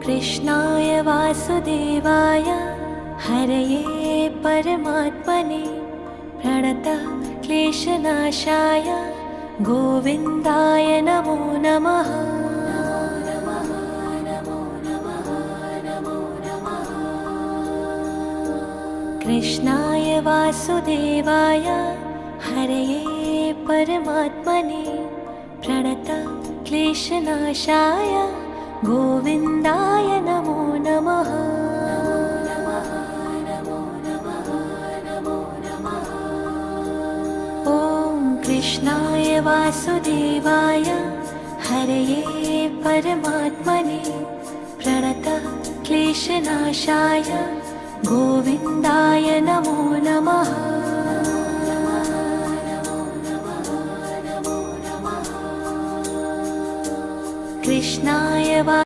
कृष्णाय वासुदेवाय हरये परमात्मने प्रणतः क्लेशनाशाय गोविन्दाय नमो नमः। कृष्णाय वासुदेवाय हरये परमात्मने प्रणतः क्लेशनाशाय गोविन्दाय नमो नमः। ॐ कृष्णाय वासुदेवाय हरये परमात्मने प्रणतः क्लेशनाशाय गोविन्दाय नमो नमः। कृष्णाय